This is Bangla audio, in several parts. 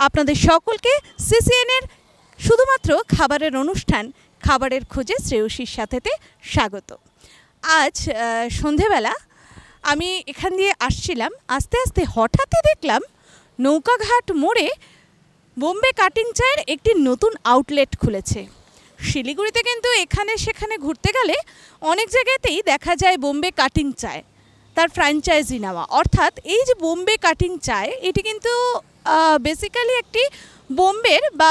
আপনাদের সকলকে সিসিএন এর শুধুমাত্র খাবারের অনুষ্ঠান খাবারের খোঁজে শ্রেয়সীর সাথেতে স্বাগত। আজ সন্ধেবেলা আমি এখান দিয়ে আসছিলাম, আস্তে আস্তে হঠাৎই দেখলাম নৌকাঘাট মোড়ে বোম্বে কাটিং চায়ের একটি নতুন আউটলেট খুলেছে। শিলিগুড়িতে কিন্তু এখানে সেখানে ঘুরতে গেলে অনেক জায়গাতেই দেখা যায় বোম্বে কাটিং চায় তার ফ্র্যাঞ্চাইজি নেওয়া, অর্থাৎ এই যে বোম্বে কাটিং চায় এটি কিন্তু বেসিক্যালি একটি বোম্বের বা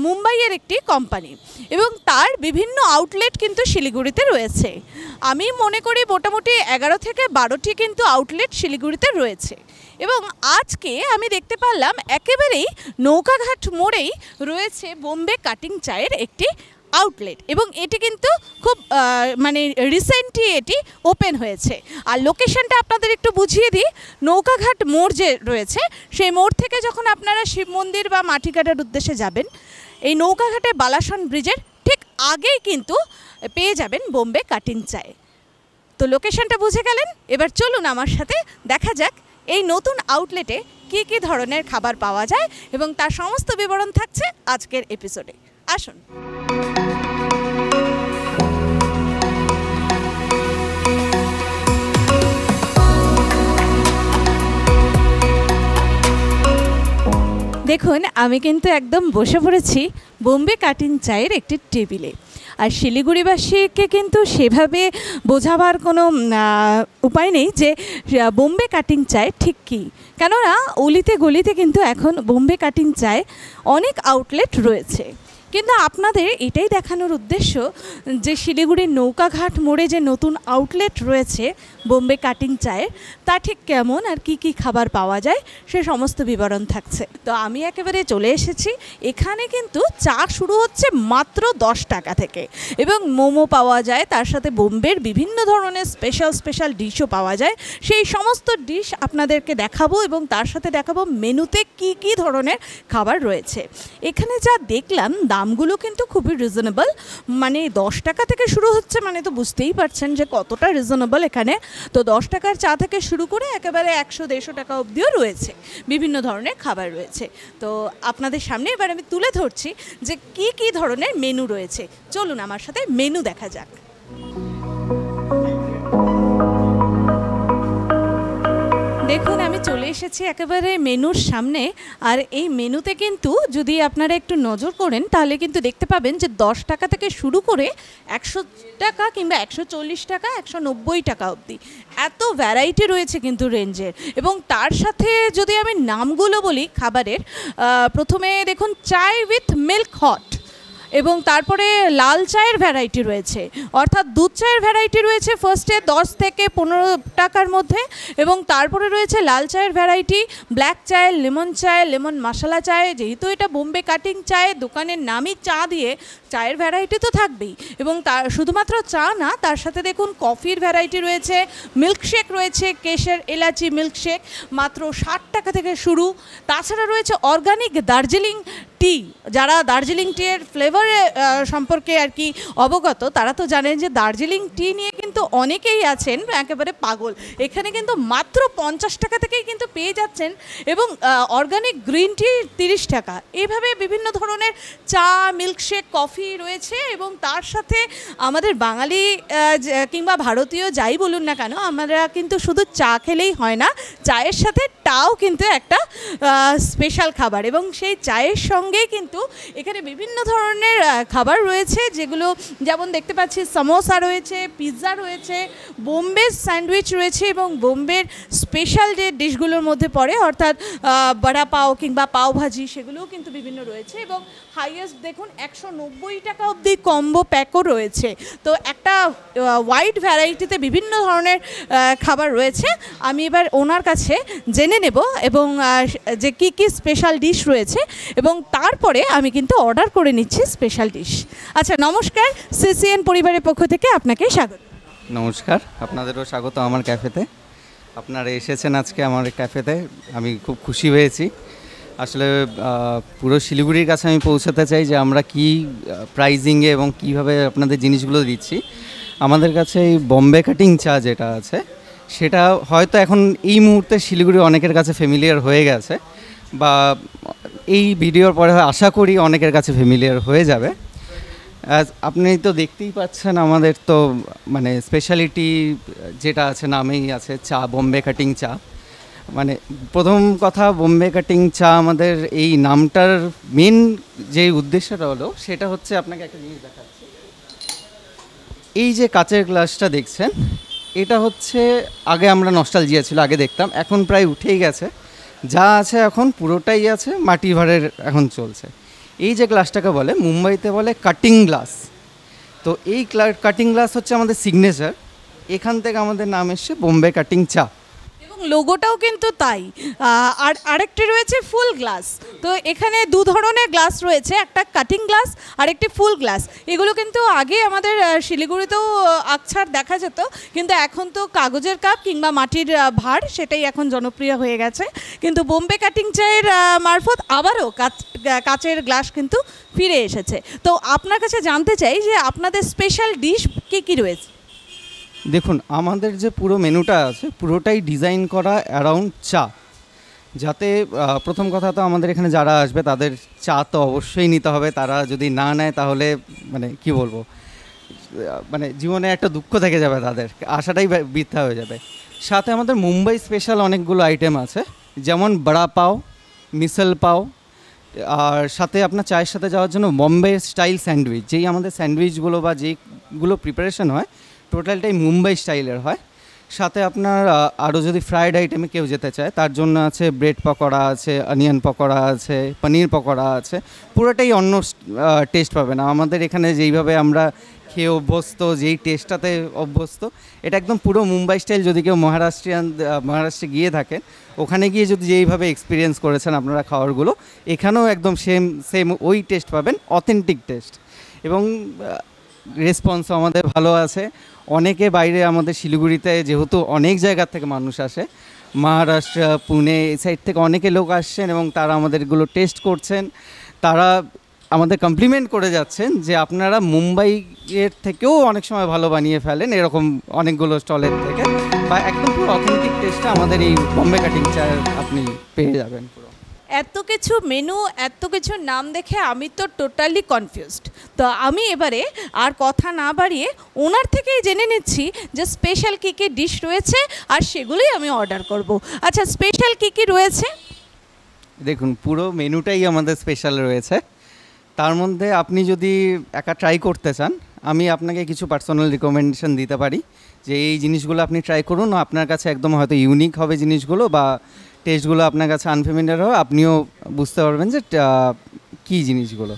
মুম্বাইয়ের একটি কোম্পানি এবং তার বিভিন্ন আউটলেট কিন্তু শিলিগুড়িতে রয়েছে। আমি মনে করি মোটামুটি 11 থেকে 12টি কিন্তু আউটলেট শিলিগুড়িতে রয়েছে এবং আজকে আমি দেখতে পারলাম একেবারেই নৌকাঘাট মোড়েই রয়েছে বোম্বে কাটিং চায়ের একটি আউটলেট এবং এটি কিন্তু খুব মানে রিসেন্টলি এটি ওপেন হয়েছে। আর লোকেশনটা আপনাদের একটু বুঝিয়ে দিই, নৌকাঘাট মোড় যে রয়েছে সেই মোড় থেকে যখন আপনারা শিব মন্দির বা মাটিঘাটের উদ্দেশ্যে যাবেন, এই নৌকাঘাটে বালাসন ব্রিজের ঠিক আগেই কিন্তু পেয়ে যাবেন বোম্বে কাটিং চায়। তো লোকেশনটা বুঝে গেলেন, এবার চলুন আমার সাথে দেখা যাক এই নতুন আউটলেটে কী কী ধরনের খাবার পাওয়া যায় এবং তার সমস্ত বিবরণ থাকছে আজকের এপিসোডে। আসুন। দেখুন, আমি কিন্তু একদম বসে পড়েছি বোম্বে কাটিং চায়ের একটি টেবিলে। আর শিলিগুড়িবাসীকে কিন্তু সেভাবে বোঝাবার কোনো উপায় নেই যে বোম্বে কাটিং চায় ঠিক কী, কেননা অলিতে গলিতে কিন্তু এখন বোম্বে কাটিং চায় অনেক আউটলেট রয়েছে। কিন্তু আপনাদের এটাই দেখানোর উদ্দেশ্য যে শিলিগুড়ির নৌকাঘাট মোড়ে যে নতুন আউটলেট রয়েছে বোম্বে কাটিং চায়ের, তা ঠিক কেমন আর কি কি খাবার পাওয়া যায় সে সমস্ত বিবরণ থাকছে। তো আমি একেবারে চলে এসেছি। এখানে কিন্তু চা শুরু হচ্ছে মাত্র 10 টাকা থেকে এবং মোমো পাওয়া যায়, তার সাথে বোম্বের বিভিন্ন ধরনের স্পেশাল ডিশও পাওয়া যায়। সেই সমস্ত ডিশ আপনাদেরকে দেখাবো এবং তার সাথে দেখাবো মেনুতে কি কি ধরনের খাবার রয়েছে। এখানে যা দেখলাম দামগুলো কিন্তু খুবই রিজনেবল, মানে 10 টাকা থেকে শুরু হচ্ছে, মানে তো বুঝতেই পারছেন যে কতটা রিজনেবল এখানে। তো 10 টাকার চা থেকে শুরু করে একেবারে 100-150 টাকা অবধিও রয়েছে, বিভিন্ন ধরনের খাবার রয়েছে। তো আপনাদের সামনে এবার আমি তুলে ধরছি যে কি কি ধরনের মেনু রয়েছে। চলুন আমার সাথে মেনু দেখা যাক। দেখুন, আমি চলে এসেছি একেবারে মেনুর সামনে। আর এই মেনুতে কিন্তু যদি আপনারা একটু নজর করেন তাহলে কিন্তু দেখতে পাবেন যে 10 টাকা থেকে শুরু করে 100 টাকা কিংবা 140 টাকা 190 টাকা অবধি এত ভ্যারাইটি রয়েছে কিন্তু রেঞ্জের। এবং তার সাথে যদি আমি নামগুলো বলি খাবারের, প্রথমে দেখুন চায় উইথ মিল্ক হট এবং তারপরে লাল চায়ের ভ্যারাইটি রয়েছে, অর্থাৎ দুধ চায়ের ভ্যারাইটি রয়েছে ফার্স্টে 10 থেকে 15 টাকার মধ্যে এবং তারপরে রয়েছে লাল চায়ের ভ্যারাইটি, ব্ল্যাক চায়, লেমন মশলা চায়। যেহেতু এটা বোম্বে কাটিং চায়, দোকানের নামই চা দিয়ে, চায়ের ভ্যারাইটি তো থাকবেই এবং তার শুধুমাত্র চা না, তার সাথে দেখুন কফির ভ্যারাইটি রয়েছে, মিল্কশেক রয়েছে, কেশর এলাচি মিল্কশেক মাত্র 60 টাকা থেকে শুরু। তাছাড়া রয়েছে অর্গানিক দার্জিলিং টি। যারা দার্জিলিং টিয়ের ফ্লেভার সম্পর্কে আর কি অবগত তারা তো জানেন যে দার্জিলিং টি নিয়ে কিন্তু অনেকেই আছেন একেবারে পাগল। এখানে কিন্তু মাত্র 50 টাকা থেকেই কিন্তু পেয়ে যাচ্ছেন এবং অর্গানিক গ্রিন টি 30 টাকা। এইভাবে বিভিন্ন ধরনের চা, মিল্কশেক, কফি রয়েছে এবং তার সাথে আমাদের বাঙালি কিংবা ভারতীয় যাই বলুন না কেন, আমরা কিন্তু শুধু চা খেলেই হয় না, চায়ের সাথে টাও কিন্তু একটা স্পেশাল খাবার এবং সেই চায়ের সঙ্গে কিন্তু এখানে বিভিন্ন ধরনের খাবার রয়েছে, যেগুলো যেমন দেখতে পাচ্ছি সমোসা রয়েছে, পিৎজা রয়েছে, বোম্বে স্যান্ডউইচ রয়েছে এবং বোম্বের স্পেশাল যে ডিশগুলোর মধ্যে পড়ে অর্থাৎ বড়া পাও কিংবা পাও ভাজি, সেগুলোও কিন্তু বিভিন্ন রয়েছে এবং হাইয়েস্ট দেখুন 190 টাকা অবধি কম্বো প্যাকও রয়েছে। তো একটা ওয়াইড ভ্যারাইটিতে বিভিন্ন ধরনের খাবার রয়েছে। আমি এবার ওনার কাছে জেনে নেব এবং যে কী কী স্পেশাল ডিশ রয়েছে এবং তারপরে আমি কিন্তু অর্ডার করে নিচ্ছি স্পেশাল ডিশ। আচ্ছা, নমস্কার, সিসিএন পরিবারের পক্ষ থেকে আপনাকে স্বাগত। নমস্কার, আপনাদেরও স্বাগত আমার ক্যাফেতে। আপনারা এসেছেন আজকে আমার ক্যাফেতে, আমি খুব খুশি হয়েছি। আসলে পুরো শিলিগুড়ির কাছে আমি পৌঁছাতে চাই যে আমরা কি প্রাইজিংয়ে এবং কিভাবে আপনাদের জিনিসগুলো দিচ্ছি। আমাদের কাছে এই বোম্বে কাটিং চা যেটা আছে সেটা হয়তো এখন এই মুহূর্তে শিলিগুড়ি অনেকের কাছে ফ্যামিলিয়ার হয়ে গেছে বা এই ভিডিওর পরে আশা করি অনেকের কাছে ফ্যামিলিয়ার হয়ে যাবে। আপনি তো দেখতেই পাচ্ছেন আমাদের তো মানে স্পেশালিটি যেটা আছে নামেই আছে চা, বোম্বে কাটিং চা। মানে প্রথম কথা, বোম্বে কাটিং চা আমাদের এই নামটার মেন যে উদ্দেশ্যটা হলো সেটা হচ্ছে, আপনাকে একটা জিনিস দেখাচ্ছি। এই যে কাচের গ্লাসটা দেখছেন, এটা হচ্ছে আগে আমরা নস্টালজিয়া ছিল, আগে দেখতাম, এখন প্রায় উঠেই গেছে। যা আছে এখন পুরোটাই আছে মাটি ভাড়ের এখন চলছে। এই যে গ্লাসটাকে বলে মুম্বাইতে বলে কাটিং গ্লাস। তো এই কাটিং গ্লাস হচ্ছে আমাদের সিগনেচার, এখান থেকে আমাদের নাম এসছে বোম্বে কাটিং চা। এবং লোগোটাও কিন্তু তাই। আর আরেকটি রয়েছে ফুল গ্লাস। তো এখানে দু ধরনের গ্লাস রয়েছে, একটা কাটিং গ্লাস আর একটি ফুল গ্লাস। এগুলো কিন্তু আগে আমাদের শিলিগুড়িতেও আকছার দেখা যেত, কিন্তু এখন তো কাগজের কাপ কিংবা মাটির ভাঁড় সেটাই এখন জনপ্রিয় হয়ে গেছে। কিন্তু বোম্বে কাটিং চায়ের মারফত আবারও কাচের গ্লাস কিন্তু ফিরে এসেছে। তো আপনার কাছে জানতে চাই যে আপনাদের স্পেশাল ডিশ কী কী রয়েছে? দেখুন, আমাদের যে পুরো মেনুটা আছে পুরোটাই ডিজাইন করা অ্যারাউন্ড চা। যাতে প্রথম কথা তো আমাদের এখানে যারা আসবে তাদের চা তো অবশ্যই নিতে হবে। তারা যদি না নেয় তাহলে মানে কি বলবো, মানে জীবনে একটা দুঃখ থেকে যাবে, তাদের আশাটাই বৃথা হয়ে যাবে। সাথে আমাদের মুম্বাই স্পেশাল অনেকগুলো আইটেম আছে, যেমন বড়া পাও, মিসল পাও, আর সাথে আপনার চায়ের সাথে যাওয়ার জন্য বোম্বে স্টাইল স্যান্ডউইচ। যেই আমাদের স্যান্ডউইচগুলো বা যেইগুলো প্রিপারেশন হয় টোটালটাই মুম্বাই স্টাইলের হয়। সাথে আপনার আরও যদি ফ্রায়েড আইটেমে কেউ যেতে চায় তার জন্য আছে ব্রেড পকোড়া আছে, অনিয়ন পকোড়া আছে, পনির পকোড়া আছে। পুরোটাই অন্য টেস্ট পাবে না। আমাদের এখানে যেইভাবে আমরা খেয়ে অভ্যস্ত, যেই টেস্টটাতে অভ্যস্ত, এটা একদম পুরো মুম্বাই স্টাইল। যদি কেউ মহারাষ্ট্রে গিয়ে থাকেন, ওখানে গিয়ে যদি যেইভাবে এক্সপিরিয়েন্স করেছেন আপনারা খাবারগুলো, এখানেও একদম সেম ওই টেস্ট পাবেন, অথেন্টিক টেস্ট। এবং রেসপন্সও আমাদের ভালো আছে। অনেকে বাইরে আমাদের শিলিগুড়িতে যেহেতু অনেক জায়গার থেকে মানুষ আসে, মহারাষ্ট্র, পুনে এই সাইড থেকে অনেকে লোক আসছেন এবং তারা আমাদেরগুলো টেস্ট করছেন। তারা আমাদের কমপ্লিমেন্ট করে যাচ্ছেন যে আপনারা মুম্বাইয়ের থেকেও অনেক সময় ভালো বানিয়ে ফেলেন, এরকম অনেকগুলো স্টলের থেকে। বা একদম পুরো অথেন্টিক টেস্টটা আমাদের এই বোম্বে কাটিং চায়ের আপনি পেয়ে যাবেন পুরো। এত কিছু মেনু, এত কিছু নাম দেখে আমি তো টোটালি কনফিউজড। তো আমি এবারে আর কথা না বাড়িয়ে ওনার থেকেই জেনে নিচ্ছি যে স্পেশাল কী কী ডিশ রয়েছে আর সেগুলোই আমি অর্ডার করব। আচ্ছা, স্পেশাল কী কী রয়েছে? দেখুন, পুরো মেনুটাই আমাদের স্পেশাল রয়েছে। তার মধ্যে আপনি যদি একা ট্রাই করতে চান, আমি আপনাকে কিছু পার্সোনাল রিকমেন্ডেশন দিতে পারি যে এই জিনিসগুলো আপনি ট্রাই করুন। আপনার কাছে একদম হয়তো ইউনিক হবে জিনিসগুলো, বা টেস্টগুলো আপনার কাছে আনফেমিলিয়ার হবে, আপনিও বুঝতে পারবেন যে কী জিনিসগুলো।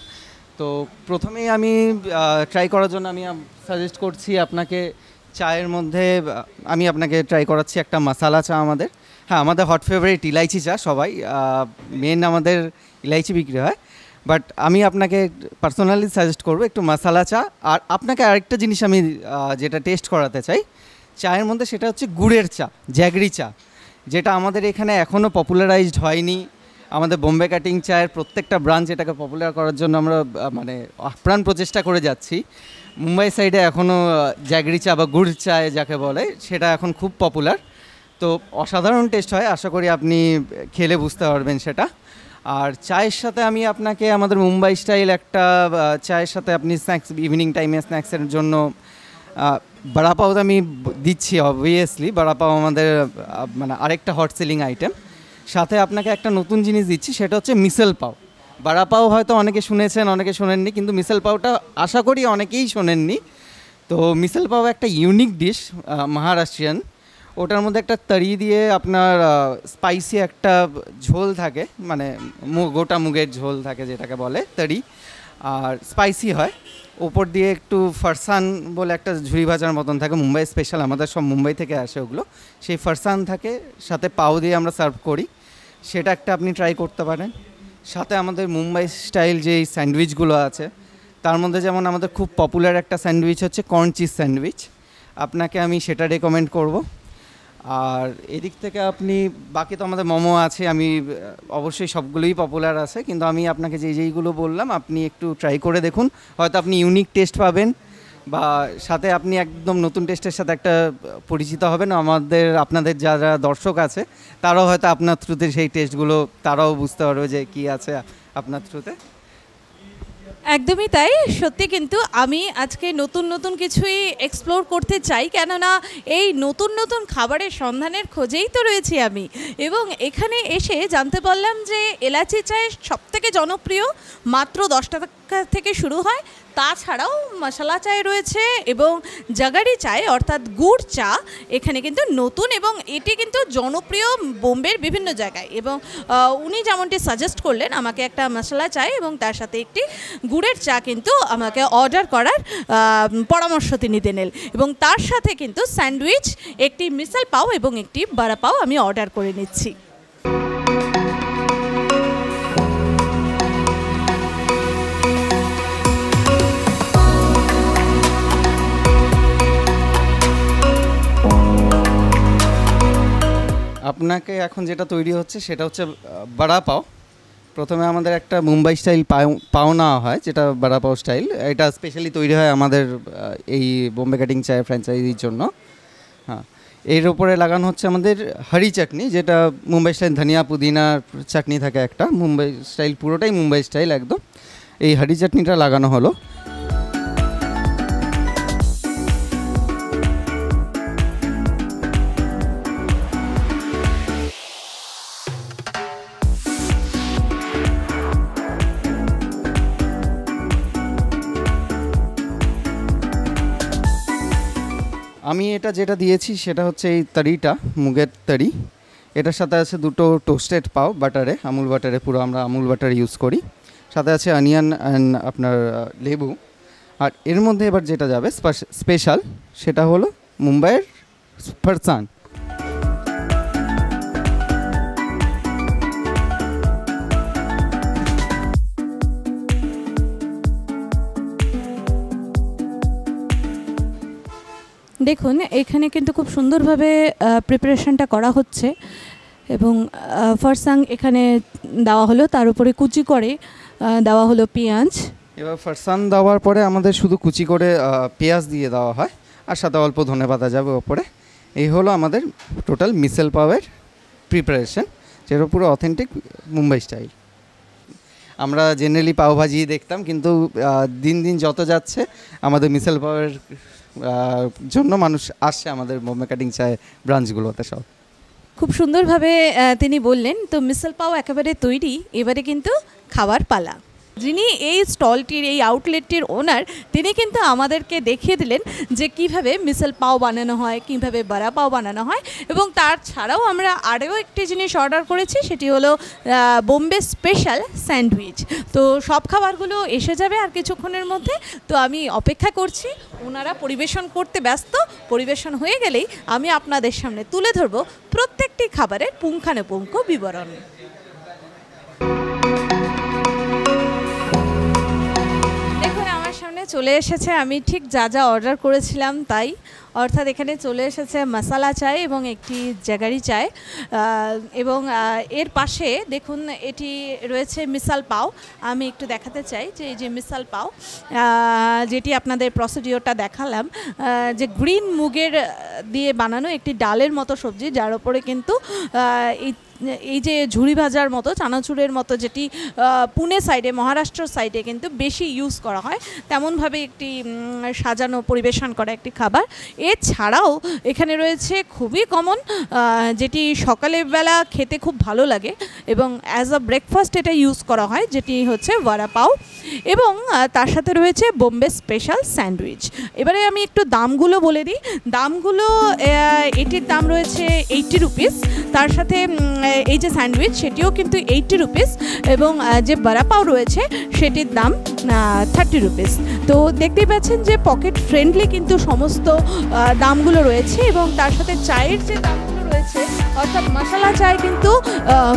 তো প্রথমেই আমি ট্রাই করার জন্য আমি সাজেস্ট করছি আপনাকে চায়ের মধ্যে, আমি আপনাকে ট্রাই করাচ্ছি একটা মশালা চা আমাদের। হ্যাঁ, আমাদের হট ফেভারিট ইলাইচি চা, সবাই মেন আমাদের ইলাইচি বিক্রি হয়, বাট আমি আপনাকে পার্সোনালি সাজেস্ট করবো একটু মশালা চা। আর আপনাকে আরেকটা জিনিস আমি যেটা টেস্ট করাতে চাই চায়ের মধ্যে, সেটা হচ্ছে গুড়ের চা, জ্যাগরি চা, যেটা আমাদের এখানে এখনও পপুলারাইজড হয়নি। আমাদের বোম্বে কাটিং চায়ের প্রত্যেকটা ব্রাঞ্চ এটাকে পপুলার করার জন্য আমরা মানে আপ্রাণ প্রচেষ্টা করে যাচ্ছি। মুম্বাই সাইডে এখনও জ্যাগরি চা বা গুড় চা যাকে বলে, সেটা এখন খুব পপুলার। তো অসাধারণ টেস্ট হয়, আশা করি আপনি খেলে বুঝতে পারবেন সেটা। আর চায়ের সাথে আমি আপনাকে আমাদের মুম্বাই স্টাইল একটা চায়ের সাথে আপনি স্ন্যাক্স, ইভিনিং টাইমে স্ন্যাক্সের জন্য বড়া পাও আমি দিচ্ছি। অবভিয়াসলি বড়া পাও আমাদের মানে আরেকটা হট সেলিং আইটেম। সাথে আপনাকে একটা নতুন জিনিস দিচ্ছি, সেটা হচ্ছে মিসেল পাও। বড়া পাও হয়তো অনেকে শুনেছেন, অনেকে শোনেননি, কিন্তু মিসেল পাওটা আশা করি অনেকেই শোনেননি। তো মিসেল পাও একটা ইউনিক ডিশ, মহারাষ্ট্রিয়ান। ওটার মধ্যে একটা তরি দিয়ে আপনার স্পাইসি একটা ঝোল থাকে, মানে গোটা মুগের ঝোল থাকে যেটাকে বলে তরি, আর স্পাইসি হয়। ওপর দিয়ে একটু ফারসান বলে একটা ঝুড়ি ভাজার মতন থাকে, মুম্বাই স্পেশাল, আমাদের সব মুম্বাই থেকে আসে ওগুলো। সেই ফারসান থাকে, সাথে পাও দিয়ে আমরা সার্ভ করি, সেটা একটা আপনি ট্রাই করতে পারেন। সাথে আমাদের মুম্বাই স্টাইল যেই স্যান্ডউইচগুলো আছে তার মধ্যে যেমন আমাদের খুব পপুলার একটা স্যান্ডউইচ হচ্ছে কর্ন চিজ স্যান্ডউইচ, আপনাকে আমি সেটা রেকমেন্ড করব। আর এদিক থেকে আপনি বাকি তো আমাদের মোমো আছে, আমি অবশ্যই সবগুলোই পপুলার আছে, কিন্তু আমি আপনাকে যেইগুলো বললাম আপনি একটু ট্রাই করে দেখুন, হয়তো আপনি ইউনিক টেস্ট পাবেন। বা সাথে আপনি একদম নতুন টেস্টের সাথে একটা পরিচিত হবেন। আপনাদের যারা দর্শক আছে তারাও হয়তো আপনার থ্রুতে সেই টেস্টগুলো তারাও বুঝতে পারবে যে কী আছে আপনার থ্রুতে। একদমই তাই, সত্যি কিন্তু আমি আজকে নতুন নতুন কিছুই এক্সপ্লোর করতে চাই, কেননা এই নতুন নতুন খাবারের সন্ধানের খোঁজেই তো রয়েছি আমি। এবং এখানে এসে জানতে পারলাম যে এলাচি চায় সবথেকে জনপ্রিয়, মাত্র 10 টাকা থেকে শুরু হয়। তাছাড়াও মশলা চায় রয়েছে এবং জাগারি চায় অর্থাৎ গুড় চা এখানে কিন্তু নতুন, এবং এটি কিন্তু জনপ্রিয় বোম্বের বিভিন্ন জায়গায়। এবং উনি যেমনটি সাজেস্ট করলেন আমাকে একটা মশলা চায় এবং তার সাথে একটি গুড়ের চা কিন্তু আমাকে অর্ডার করার পরামর্শ তিনি দিলেন। এবং তার সাথে কিন্তু স্যান্ডউইচ, একটি মিসাল পাও এবং একটি বড়া পাও আমি অর্ডার করে নিচ্ছি। আপনাকে এখন যেটা তৈরি হচ্ছে সেটা হচ্ছে বড়া পাও। প্রথমে আমাদের একটা মুম্বাই স্টাইল পাও নেওয়া হয়, যেটা বড়া পাও স্টাইল। এটা স্পেশালি তৈরি হয় আমাদের এই বোম্বে কাটিং চায়ের ফ্র্যাঞ্চাইজির জন্য। হ্যাঁ, এর উপরে লাগানো হচ্ছে আমাদের হারি চাটনি, যেটা মুম্বাই স্টাইল ধনিয়া পুদিনার চাটনি থাকে একটা, মুম্বাই স্টাইল, পুরোটাই মুম্বাই স্টাইল একদম। এই হারি চাটনিটা লাগানো হলো। আমি এটা যেটা দিয়েছি সেটা হচ্ছে এই তরিটা, মুগের তরি। এটার সাথে আছে দুটো টোস্টেড পাও বাটারে, আমুল বাটারে, পুরো আমরা আমুল বাটার ইউজ করি। সাথে আছে অনিয়ন অ্যান্ড আপনার লেবু। আর এর মধ্যে এবার যেটা যাবে স্পেশাল, সেটা হলো মুম্বাইয়ের ফারসান। দেখুন এখানে কিন্তু খুব সুন্দরভাবে প্রিপারেশনটা করা হচ্ছে এবং ফারসাং এখানে দেওয়া হলো, তার উপরে কুচি করে দেওয়া হলো পেঁয়াজ। এবার ফারসান দেওয়ার পরে আমাদের শুধু কুচি করে পেঁয়াজ দিয়ে দেওয়া হয়, আর সাথে অল্প ধনেপাতা যাবে ওপরে। এই হলো আমাদের টোটাল মিসেল পাওয়ের প্রিপারেশন, যেটা পুরো অথেন্টিক মুম্বাই স্টাইল। আমরা জেনারেলি পাওভাজি দেখতাম, কিন্তু দিন দিন যত যাচ্ছে আমাদের মিসেল পাওয়ের জন্য মানুষ আসছে আমাদের বোম্বে কাটিং চায় ব্রাঞ্চগুলোতে। সব খুব সুন্দরভাবে তিনি বললেন। তো মিসেল পাও একেবারে তৈরি, এবারে কিন্তু খাবার পালা। যিনি এই স্টলটির, এই আউটলেটটির ওনার, তিনি কিন্তু আমাদেরকে দেখিয়ে দিলেন যে কিভাবে মিসেল পাও বানানো হয়, কিভাবে বড়া পাও বানানো হয়। এবং তার ছাড়াও আমরা আরও একটি জিনিস অর্ডার করেছি, সেটি হলো বোম্বে স্পেশাল স্যান্ডউইচ। তো সব খাবারগুলো এসে যাবে আর কিছুক্ষণের মধ্যে। তো আমি অপেক্ষা করছি, ওনারা পরিবেশন করতে ব্যস্ত। পরিবেশন হয়ে গেলেই আমি আপনাদের সামনে তুলে ধরব প্রত্যেকটি খাবারের পুঙ্খানুপুঙ্খ বিবরণ। চলে এসেছে আমি ঠিক যা যা অর্ডার করেছিলাম তাই, অর্থাৎ এখানে চলে এসেছে মশলা চায় এবং একটি জাগারি চায়। এবং এর পাশে দেখুন এটি রয়েছে মিসাল পাও। আমি একটু দেখাতে চাই যে এই যে মিসাল পাও, যেটি আপনাদের প্রসিডিওরটা দেখালাম, যে গ্রিন মুগের দিয়ে বানানো একটি ডালের মতো সবজি, যার ওপরে কিন্তু এই যে ঝুড়ি ভাজার মতো, চানাচুরের মতো, যেটি পুনে সাইডে, মহারাষ্ট্র সাইডে কিন্তু বেশি ইউজ করা হয়, তেমনভাবে একটি সাজানো পরিবেশন করা একটি খাবার। এছাড়াও এখানে রয়েছে খুবই কমন, যেটি সকালের বেলা খেতে খুব ভালো লাগে এবং অ্যাজ আ ব্রেকফাস্ট এটা ইউজ করা হয়, যেটি হচ্ছে বড়া পাও। এবং তার সাথে রয়েছে বোম্বে স্পেশাল স্যান্ডউইচ। এবারে আমি একটু দামগুলো বলে দিই। দামগুলো, এটির দাম রয়েছে 80 রুপিস। তার সাথে এই যে স্যান্ডউইচ সেটিও কিন্তু 80 রুপিস, এবং যে বড়া পাও রয়েছে সেটির দাম 30 রুপিস। তো দেখতেই পাচ্ছেন যে পকেট ফ্রেন্ডলি কিন্তু সমস্ত দামগুলো রয়েছে। এবং তার সাথে চায়ের যে দামগুলো রয়েছে, অর্থাৎ মশলা চায় কিন্তু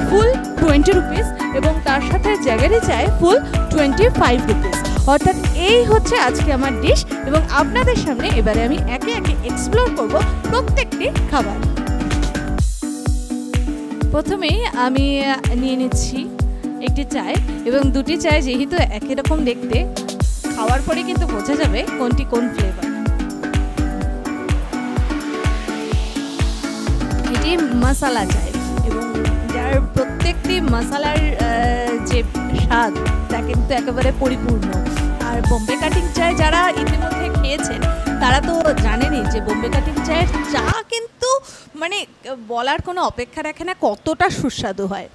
ফুল 20 রুপিস এবং তার সাথে জাগারি চায় ফুল 25 রুপিস। অর্থাৎ এই হচ্ছে আজকে আমার ডিশ, এবং আপনাদের সামনে এবারে আমি একে একে এক্সপ্লোর করব প্রত্যেকটি খাবার। প্রথমেই আমি নিয়ে নিচ্ছি একটি চায়, এবং দুটি চায় যেহেতু একই রকম দেখতে, খাওয়ার পরে কিন্তু বোঝা যাবে কোনটি কোন ফ্লেভার। এটি মশলা চায় এবং যার প্রত্যেকটি মশলার যে স্বাদ তা কিন্তু একেবারে পরিপূর্ণ। আর বোম্বে কাটিং চায় যারা ইতিমধ্যে খেয়েছেন তারা তো জানেনই যে বোম্বে কাটিং চায়ের চা কিন্তু মানে বলার কোনো অপেক্ষা রাখে না, কতটা সুস্বাদু হয়।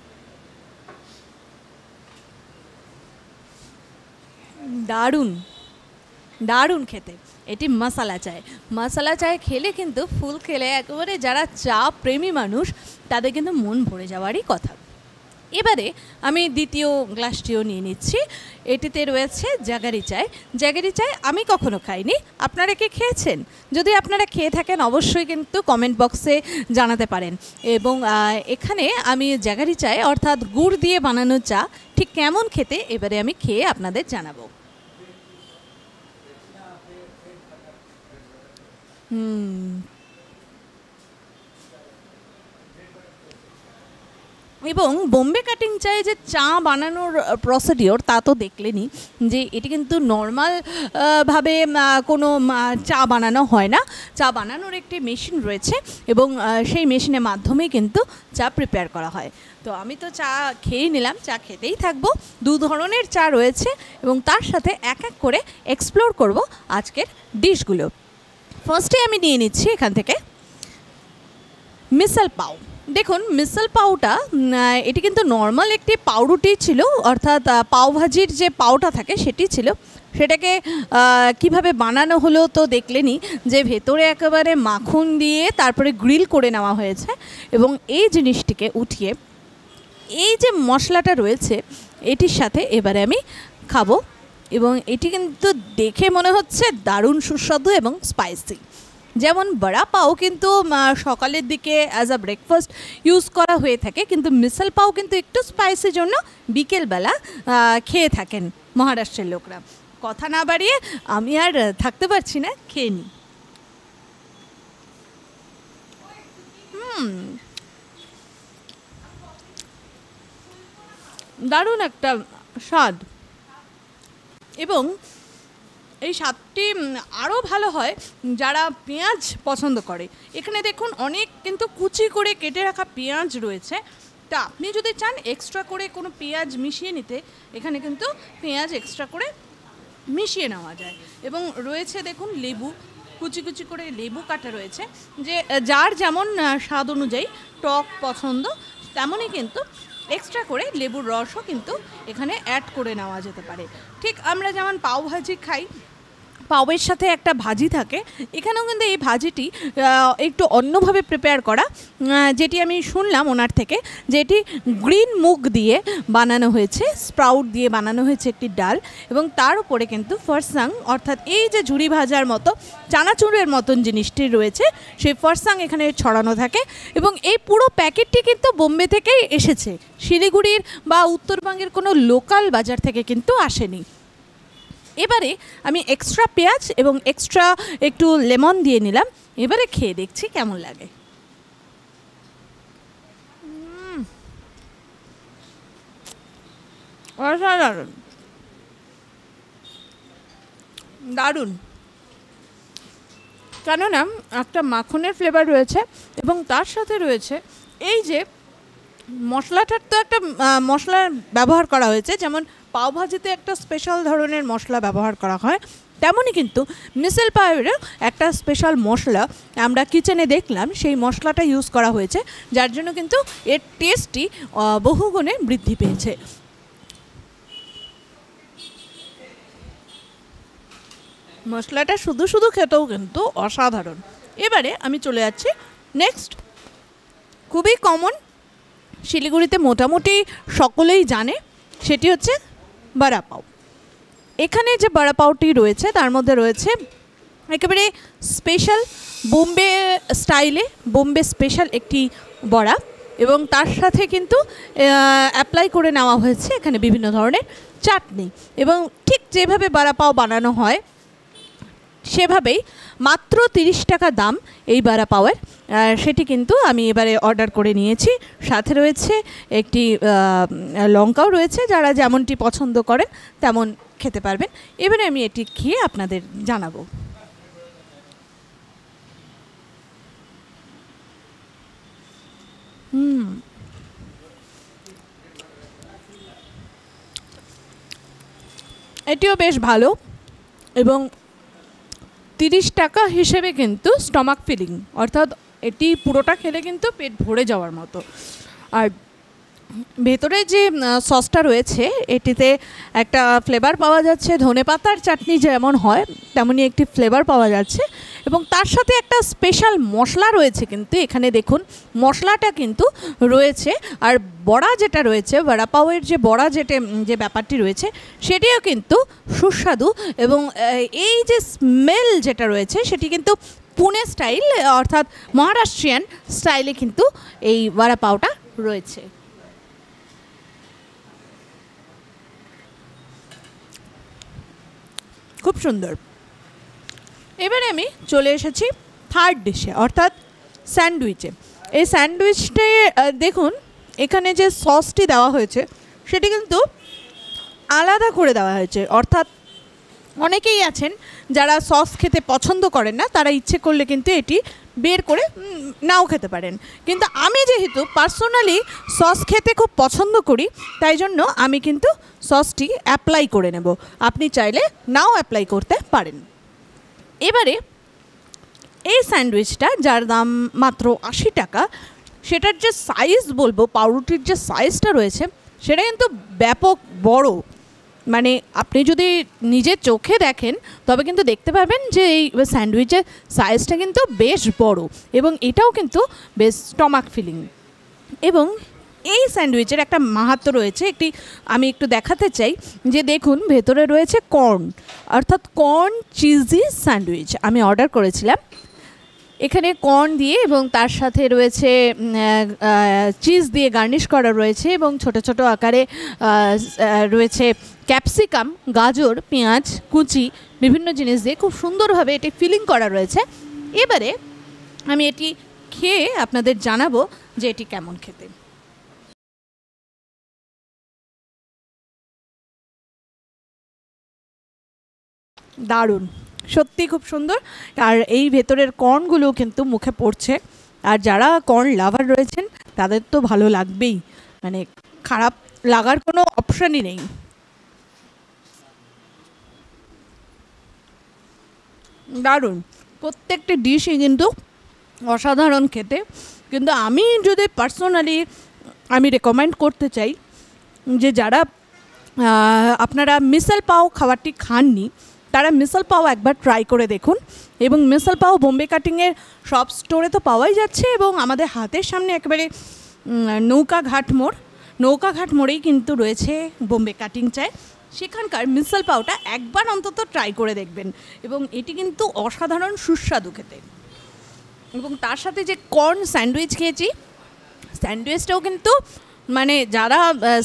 দারুণ দারুণ খেতে। এটি মশলা চায়। মশলা চায় খেলে কিন্তু ফুল খেলে একেবারে যারা চা প্রেমী মানুষ তাদের কিন্তু মন ভরে যাওয়ারই কথা। এবারে আমি দ্বিতীয় গ্লাসটিও নিয়ে নিচ্ছি। এটিতে রয়েছে জাগারি চায়। জাগারি চায় আমি কখনো খাইনি, আপনারা কি খেয়েছেন? যদি আপনারা খেয়ে থাকেন অবশ্যই কিন্তু কমেন্ট বক্সে জানাতে পারেন। এবং এখানে আমি জাগারি চায় অর্থাৎ গুড় দিয়ে বানানো চা ঠিক কেমন খেতে এবারে আমি খেয়ে আপনাদের জানাবো। এবং বোম্বে কাটিং চায়ে যে চা বানানোর প্রসিডিওর তা তো দেখলেনই যে এটি কিন্তু নর্মাল ভাবে কোনো চা বানানো হয় না। চা বানানোর একটি মেশিন রয়েছে এবং সেই মেশিনের মাধ্যমেই কিন্তু চা প্রিপেয়ার করা হয়। তো আমি তো চা খেয়েই নিলাম, চা খেতেই থাকবো। দু ধরনের চা রয়েছে এবং তার সাথে এক এক করে এক্সপ্লোর করব আজকের ডিশগুলো। ফার্স্টে আমি নিয়ে নিচ্ছি এখান থেকে মিসাল পাও। দেখুন মিসাল পাওটা এটি কিন্তু নর্মাল একটি পাউরুটি ছিল, অর্থাৎ পাওভাজির যে পাওটা থাকে সেটি ছিল। সেটাকে কিভাবে বানানো হলো তো দেখলেনই যে ভেতরে একেবারে মাখন দিয়ে তারপরে গ্রিল করে নেওয়া হয়েছে এবং এই জিনিসটিকে উঠিয়ে এই যে মশলাটা রয়েছে এটির সাথে এবারে আমি খাবো। এবং এটি কিন্তু দেখে মনে হচ্ছে দারুণ সুস্বাদু এবং স্পাইসি। যেমন বড়া পাও কিন্তু সকালের দিকে অ্যাজ আ ব্রেকফাস্ট ইউজ করা হয়ে থাকে, কিন্তু মিসাল পাও কিন্তু একটু স্পাইসির জন্য বিকেলবেলা খেয়ে থাকেন মহারাষ্ট্রের লোকরা। কথা না বাড়িয়ে আমি আর থাকতে পারছি না, খেয়ে নিই। দারুণ একটা স্বাদ এবং এই স্বাদটি আরও ভালো হয় যারা পেঁয়াজ পছন্দ করে। এখানে দেখুন অনেক কিন্তু কুচি করে কেটে রাখা পেঁয়াজ রয়েছে। তা আপনি যদি চান এক্সট্রা করে কোনো পেঁয়াজ মিশিয়ে নিতে, এখানে কিন্তু পেঁয়াজ এক্সট্রা করে মিশিয়ে নেওয়া যায়। এবং রয়েছে দেখুন লেবু, কুচি কুচি করে লেবু কাটা রয়েছে। যে যার যেমন স্বাদ অনুযায়ী টক পছন্দ তেমনই কিন্তু এক্সট্রা করে লেবুর রসও কিন্তু এখানে অ্যাড করে নেওয়া যেতে পারে। ঠিক আমরা যেমন পাও ভাজি খাই, পাওয়ের সাথে একটা ভাজি থাকে, এখানেও কিন্তু এই ভাজিটি একটু অন্যভাবে প্রিপেয়ার করা, যেটি আমি শুনলাম ওনার থেকে যে এটি গ্রিন মুগ দিয়ে বানানো হয়েছে, স্প্রাউট দিয়ে বানানো হয়েছে একটি ডাল এবং তার উপরে কিন্তু ফরসাং অর্থাৎ এই যে ঝুরি ভাজার মতো চানাচুরের মতন জিনিসটি রয়েছে সেই ফরসাং এখানে ছড়ানো থাকে। এবং এই পুরো প্যাকেটটি কিন্তু বোম্বে থেকেই এসেছে, শিলিগুড়ির বা উত্তরবঙ্গের কোনো লোকাল বাজার থেকে কিন্তু আসেনি। এবারে আমি এক্সট্রা পেঁয়াজ এবং এক্সট্রা একটু লেমন দিয়ে নিলাম। এবারে খেয়ে দেখছি কেমন লাগে। অসাধারণ, দারুণ। কেননা একটা মাখনের ফ্লেভার রয়েছে এবং তার সাথে রয়েছে এই যে মশলাটার তো একটা মশলা ব্যবহার করা হয়েছে, যেমন পাওভাজিতে একটা স্পেশাল ধরনের মশলা ব্যবহার করা হয়, তেমনই কিন্তু মিসাল পাওয়েরও একটা স্পেশাল মশলা আমরা কিচেনে দেখলাম, সেই মশলাটা ইউজ করা হয়েছে, যার জন্য কিন্তু এর টেস্টটি বহুগুণে বৃদ্ধি পেয়েছে। মশলাটা শুধু শুধু খেতেও কিন্তু অসাধারণ। এবারে আমি চলে যাচ্ছি নেক্সট, খুবই কমন, শিলিগুড়িতে মোটামুটি সকলেই জানে, সেটি হচ্ছে বড়া পাও। এখানে যে বড়া পাওটি রয়েছে তার মধ্যে রয়েছে একেবারে স্পেশাল বোম্বে স্টাইলে বোম্বে স্পেশাল একটি বড়া এবং তার সাথে কিন্তু অ্যাপ্লাই করে নেওয়া হয়েছে এখানে বিভিন্ন ধরনের চাটনি। এবং ঠিক যেভাবে বড়া পাও বানানো হয় সেভাবেই মাত্র 30 টাকা দাম এই বাড়া পাওয়ার, সেটি কিন্তু আমি এবারে অর্ডার করে নিয়েছি। সাথে রয়েছে একটি লঙ্কাও রয়েছে, যারা যেমনটি পছন্দ করেন তেমন খেতে পারবেন। এবারে আমি এটি খেয়ে আপনাদের জানাবো। এটিও বেশ ভালো এবং 30 টাকা হিসেবে কিন্তু স্টমাক ফিলিং, অর্থাৎ এটি পুরোটা খেলে কিন্তু পেট ভরে যাওয়ার মতো। আর ভেতরে যে সসটা রয়েছে এটিতে একটা ফ্লেভার পাওয়া যাচ্ছে, ধনেপাতার চাটনি যেমন হয় তেমনই একটি ফ্লেভার পাওয়া যাচ্ছে এবং তার সাথে একটা স্পেশাল মশলা রয়েছে। কিন্তু এখানে দেখুন মশলাটা কিন্তু রয়েছে। আর বড়া যেটা রয়েছে, বড়া পাওয়ের যে বড়া যে ব্যাপারটি রয়েছে সেটিও কিন্তু সুস্বাদু এবং এই যে স্মেল যেটা রয়েছে সেটি কিন্তু পুনে স্টাইল, অর্থাৎ মহারাষ্ট্রিয়ান স্টাইলে কিন্তু এই বড়া পাওটা রয়েছে। খুব সুন্দর। এবারে আমি চলে এসেছি থার্ড ডিশে, অর্থাৎ স্যান্ডউইচে। এই স্যান্ডউইচটে দেখুন এখানে যে সসটি দেওয়া হয়েছে সেটি কিন্তু আলাদা করে দেওয়া হয়েছে, অর্থাৎ অনেকেই আছেন যারা সস খেতে পছন্দ করেন না, তারা ইচ্ছে করলে কিন্তু এটি বের করে নাও খেতে পারেন। কিন্তু আমি যেহেতু পার্সোনালি সস খেতে খুব পছন্দ করি, তাই জন্য আমি কিন্তু সসটি অ্যাপ্লাই করে নেব। আপনি চাইলে নাও অ্যাপ্লাই করতে পারেন। এবারে এই স্যান্ডউইচটা, যার দাম মাত্র 80 টাকা, সেটার যে সাইজ বলবো, পাউরুটির যে সাইজটা রয়েছে সেটা কিন্তু ব্যাপক বড়। মানে আপনি যদি নিজের চোখে দেখেন তবে কিন্তু দেখতে পাবেন যে এই স্যান্ডউইচের সাইজটা কিন্তু বেশ বড় এবং এটাও কিন্তু বেশ স্টমাক ফিলিং। এবং এই স্যান্ডউইচের একটা মাহাত্ম্য রয়েছে, আমি একটু দেখাতে চাই যে দেখুন ভেতরে রয়েছে কর্ন, অর্থাৎ কর্ন চিজি স্যান্ডউইচ আমি অর্ডার করেছিলাম। এখানে কর্ন দিয়ে এবং তার সাথে রয়েছে চিজ দিয়ে গার্নিশ করা রয়েছে এবং ছোট ছোট আকারে রয়েছে ক্যাপসিকাম, গাজর, পেঁয়াজ কুচি, বিভিন্ন জিনিস দিয়ে খুব সুন্দরভাবে এটি ফিলিং করা রয়েছে। এবারে আমি এটি খেয়ে আপনাদের জানাবো যে এটি কেমন খেতে। দারুণ, সত্যি খুব সুন্দর। আর এই ভেতরের কর্নগুলো কিন্তু মুখে পড়ছে, আর যারা কর্ন লাভার রয়েছেন তাদের তো ভালো লাগবেই, মানে খারাপ লাগার কোনো অপশানই নেই। দারুণ, প্রত্যেকটি ডিশই কিন্তু অসাধারণ খেতে। কিন্তু আমি যদি পার্সোনালি আমি রেকমেন্ড করতে চাই যে যারা আপনারা মিসেল পাও খাবারটি খাননি তারা মিসেল পাও একবার ট্রাই করে দেখুন। এবং মিসেল পাও বোম্বে কাটিংয়ের সব স্টোরে তো পাওয়াই যাচ্ছে এবং আমাদের হাতের সামনে একেবারে নৌকাঘাট মোড়েই কিন্তু রয়েছে বোম্বে কাটিং চায়, সেখানকার মিসেল পাওটা একবার অন্তত ট্রাই করে দেখবেন এবং এটি কিন্তু অসাধারণ সুস্বাদু খেতে। এবং তার সাথে যে কর্ন স্যান্ডউইচ খেয়েছি, স্যান্ডউইচটাও কিন্তু মানে যারা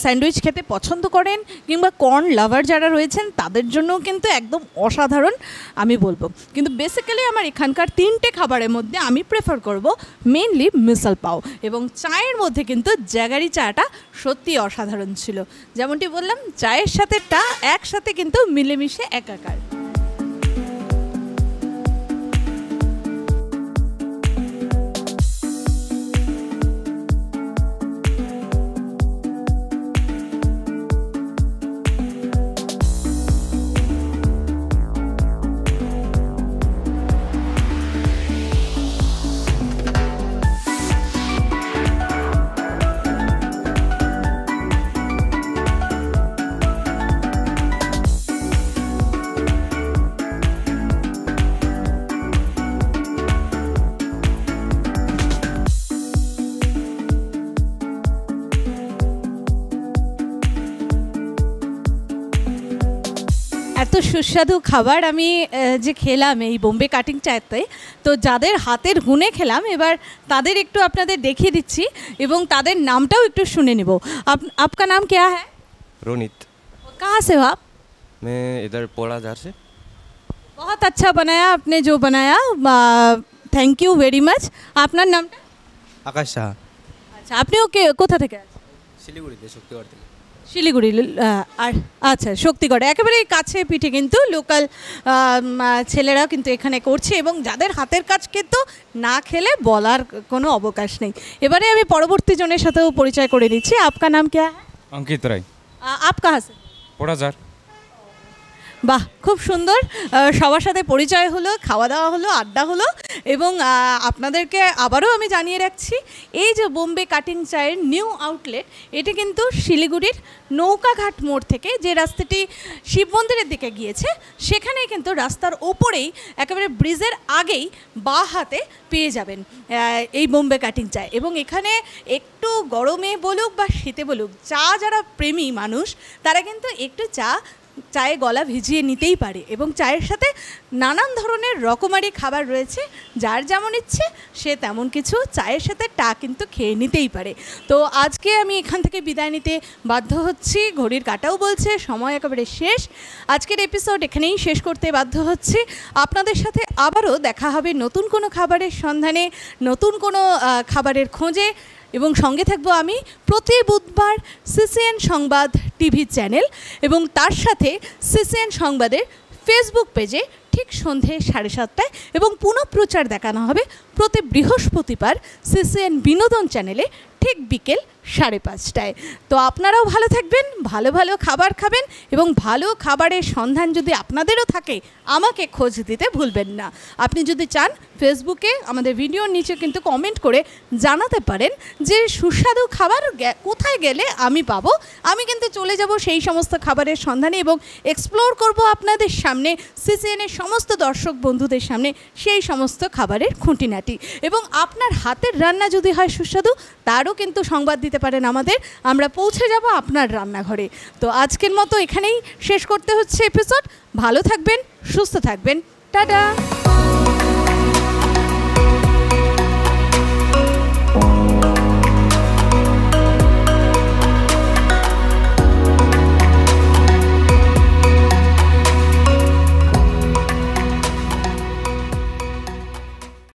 স্যান্ডউইচ খেতে পছন্দ করেন কিংবা কর্ন লাভার যারা রয়েছেন তাদের জন্যও কিন্তু একদম অসাধারণ আমি বলবো। কিন্তু বেসিক্যালি আমার এখানকার 3টে খাবারের মধ্যে আমি প্রেফার করব মেনলি মিসেল পাও। এবং চায়ের মধ্যে কিন্তু জ্যাগারি চাটা সত্যি অসাধারণ ছিল। যেমনটি বললাম, চায়ের সাথে একসাথে কিন্তু মিলেমিশে একাকার। এত সুস্বাদু খাবার আমি যে খেলাম এই বোম্বে কাটিং চায়তে, তো যাদের হাতের গুণে খেলাম এবার তাদের একটু আপনাদের দেখিয়ে দিচ্ছি এবং তাদের নামটাও একটু শুনে নেব। आपका नाम क्या है? रोनित। कहाँ से हो आप? मैं इधर पोलादार से। बहुत अच्छा बनाया आपने जो बनाया, থ্যাংক ইউ ভেরি মাচ। আপনার নামটা? আকাশ সাহা, আচ্ছা, আপনিও কোথা থেকে আসছেন? শিলিগুড়িতে, শক্তিগড় থেকে। শিলিগুড়ি, আর আচ্ছা, শক্তিগড় একেবারে কাছে পিঠে কিন্তু লোকাল ছেলেরা কিন্তু এখানে করছে, এবং যাদের হাতের কাজ কিন্তু না খেলে বলার কোনো অবকাশ নেই। এবারে আমি পরবর্তী জনের সাথেও পরিচয় করে দিচ্ছি। आपका नाम क्या है? अंकित राय, आप कहाँ से? पोड़ाजार। বাহ, খুব সুন্দর। সবার সাথে পরিচয় হলো, খাওয়া দাওয়া হলো, আড্ডা হলো, এবং আপনাদেরকে আবারও আমি জানিয়ে রাখছি, এই যে বোম্বে কাটিং চায়ের নিউ আউটলেট, এটি কিন্তু শিলিগুড়ির নৌকাঘাট মোড় থেকে যে রাস্তাটি শিব মন্দিরের দিকে গিয়েছে, সেখানেই কিন্তু রাস্তার ওপরেই একেবারে ব্রিজের আগেই বাঁ হাতে পেয়ে যাবেন এই বোম্বে কাটিং চায়। এবং এখানে একটু গরমে বলুক বা শীতে বলুক, চা যারা প্রেমী মানুষ তারা কিন্তু একটু চায়ে গলা ভিজিয়ে নিতেই পারে, এবং চায়ের সাথে নানান ধরনের রকমারি খাবার রয়েছে, যার যেমন ইচ্ছে সে তেমন কিছু চায়ের সাথে কিন্তু খেয়ে নিতেই পারে। তো আজকে আমি এখান থেকে বিদায় নিতে বাধ্য হচ্ছি, ঘড়ির কাঁটাও বলছে সময় একেবারে শেষ। আজকের এপিসোড এখানেই শেষ করতে বাধ্য হচ্ছি। আপনাদের সাথে আবারও দেখা হবে নতুন কোনো খাবারের সন্ধানে, নতুন কোনো খাবারের খোঁজে, এবং সঙ্গে থাকবো আমি প্রতি বুধবার সিসিএন সংবাদ টিভি চ্যানেল, এবং তার সাথে সিসিএন সংবাদের ফেসবুক পেজে ঠিক সন্ধে 7:30টায়, এবং পুনঃপ্রচার দেখানো হবে প্রতি বৃহস্পতিবার সিসিএন বিনোদন চ্যানেলে ঠিক বিকেল 5:30টায়। তো আপনারাও ভালো থাকবেন, ভালো ভালো খাবার খাবেন, এবং ভালো খাবারের সন্ধান যদি আপনাদেরও থাকে আমাকে খোঁজ দিতে ভুলবেন না। আপনি যদি চান ফেসবুকে আমাদের ভিডিওর নিচে কিন্তু কমেন্ট করে জানাতে পারেন যে সুস্বাদু খাবার কোথায় গেলে আমি পাবো। আমি কিন্তু চলে যাব সেই সমস্ত খাবারের সন্ধানে, এবং এক্সপ্লোর করব আপনাদের সামনে, সিসিএনের সমস্ত দর্শক বন্ধুদের সামনে সেই সমস্ত খাবারের খুঁটিনাটি। এবং আপনার হাতের রান্না যদি হয় সুস্বাদু, তারও কিন্তু সংবাদ দিতে পারেন আমাদের, আমরা পৌঁছে যাব আপনার রান্নাঘরে। তো আজকের মতো এখানেই শেষ করতে হচ্ছে এপিসোড। ভালো থাকবেন, সুস্থ থাকবেন, টাটা।